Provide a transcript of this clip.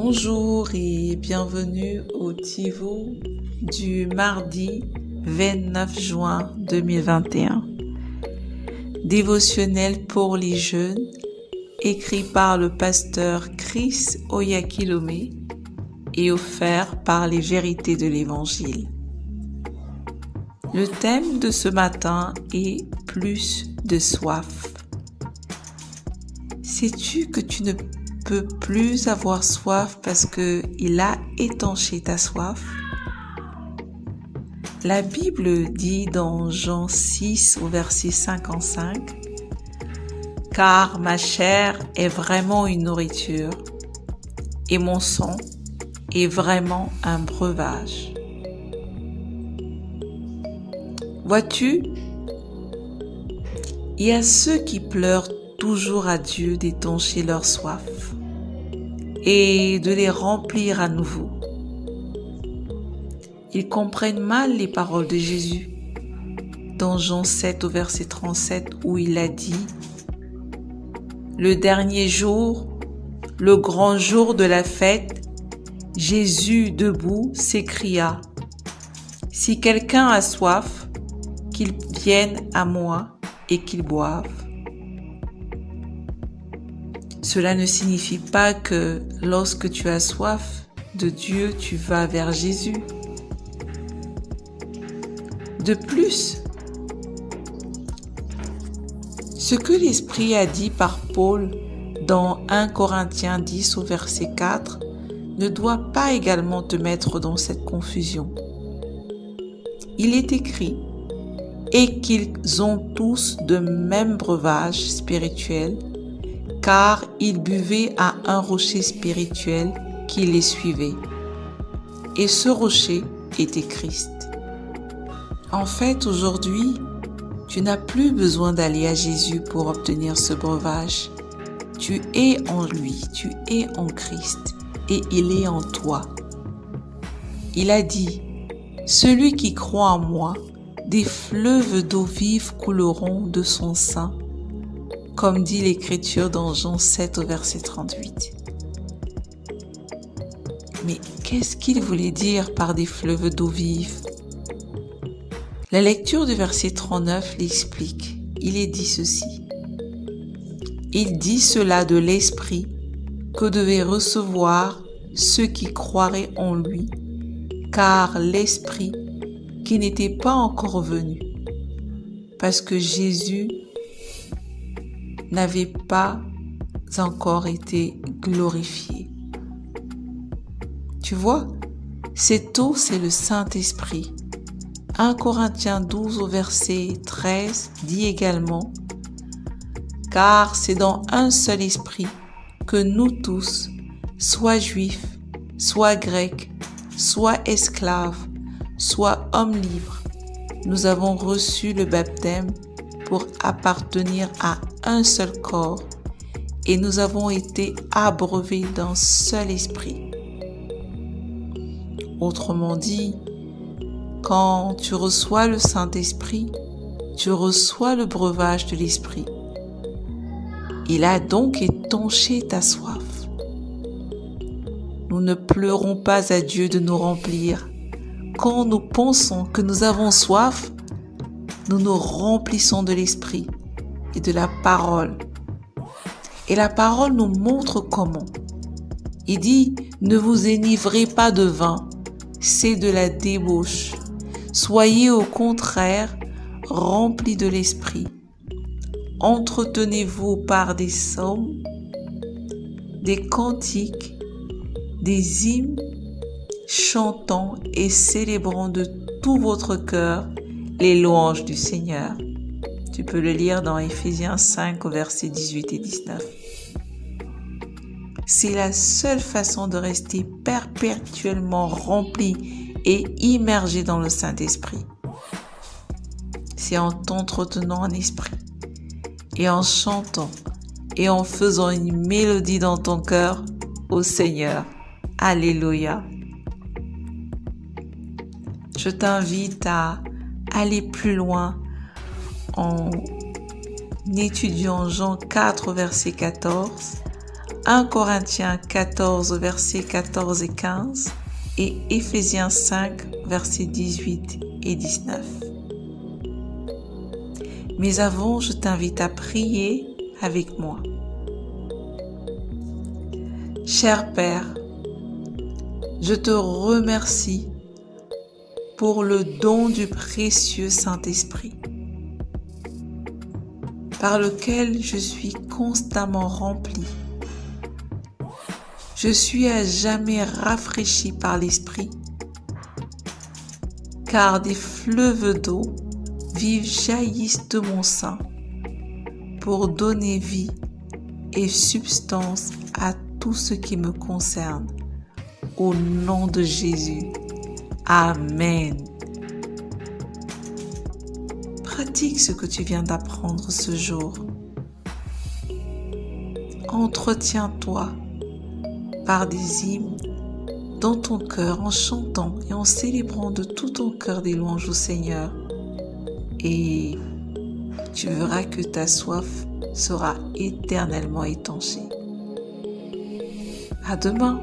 Bonjour et bienvenue au TiVo du mardi 29 juin 2021. Dévotionnel pour les jeunes, écrit par le pasteur Chris Oyakilome et offert par les vérités de l'Évangile. Le thème de ce matin est plus de soif. Sais-tu que tu ne peux plus avoir soif parce que il a étanché ta soif? La Bible dit dans Jean 6 au verset 55, « Car ma chair est vraiment une nourriture et mon sang est vraiment un breuvage. » Vois-tu, il y a ceux qui pleurent toujours à Dieu d'étancher leur soif et de les remplir à nouveau. Ils comprennent mal les paroles de Jésus dans Jean 7 au verset 37 où il a dit « Le dernier jour, le grand jour de la fête, Jésus debout s'écria « Si quelqu'un a soif, qu'il vienne à moi et qu'il boive. » Cela ne signifie pas que lorsque tu as soif de Dieu, tu vas vers Jésus. De plus, ce que l'Esprit a dit par Paul dans 1 Corinthiens 10 au verset 4 ne doit pas également te mettre dans cette confusion. Il est écrit « Et qu'ils ont tous de même breuvage spirituel, car ils buvaient à un rocher spirituel qui les suivait. Et ce rocher était Christ. » En fait, aujourd'hui, tu n'as plus besoin d'aller à Jésus pour obtenir ce breuvage. Tu es en lui, tu es en Christ et il est en toi. Il a dit, « Celui qui croit en moi, des fleuves d'eau vive couleront de son sein. » Comme dit l'Écriture dans Jean 7 au verset 38. Mais qu'est-ce qu'il voulait dire par des fleuves d'eau vive? La lecture du verset 39 l'explique. Il est dit ceci. Il dit cela de l'Esprit que devaient recevoir ceux qui croiraient en lui, car l'Esprit qui n'était pas encore venu, parce que Jésus n'avait pas encore été glorifié. Tu vois, cette eau, c'est le Saint-Esprit. 1 Corinthiens 12 au verset 13 dit également « Car c'est dans un seul esprit que nous tous, soit juifs, soit grecs, soit esclaves, soit hommes libres, nous avons reçu le baptême pour appartenir à un seul corps et nous avons été abreuvés d'un seul esprit. » Autrement dit, quand tu reçois le Saint-Esprit, tu reçois le breuvage de l'Esprit. Il a donc étanché ta soif. Nous ne pleurons pas à Dieu de nous remplir. Quand nous pensons que nous avons soif, nous nous remplissons de l'Esprit et de la parole. Et la parole nous montre comment. Il dit, ne vous enivrez pas de vin, c'est de la débauche. Soyez au contraire remplis de l'Esprit. Entretenez-vous par des psaumes, des cantiques, des hymnes, chantant et célébrant de tout votre cœur les louanges du Seigneur. Tu peux le lire dans Éphésiens 5 au verset 18 et 19. C'est la seule façon de rester perpétuellement rempli et immergé dans le Saint-Esprit. C'est en t'entretenant en esprit et en chantant et en faisant une mélodie dans ton cœur au Seigneur. Alléluia. Je t'invite à aller plus loin en étudiant Jean 4 verset 14, 1 Corinthiens 14, versets 14 et 15 et Éphésiens 5, versets 18 et 19. Mais avant, je t'invite à prier avec moi. Cher Père, je te remercie pour le don du précieux Saint-Esprit, par lequel je suis constamment rempli. Je suis à jamais rafraîchi par l'Esprit, car des fleuves d'eau vives jaillissent de mon sein pour donner vie et substance à tout ce qui me concerne. Au nom de Jésus. Amen. Pratique ce que tu viens d'apprendre ce jour. Entretiens-toi par des hymnes dans ton cœur en chantant et en célébrant de tout ton cœur des louanges au Seigneur. Et tu verras que ta soif sera éternellement étanchée. À demain.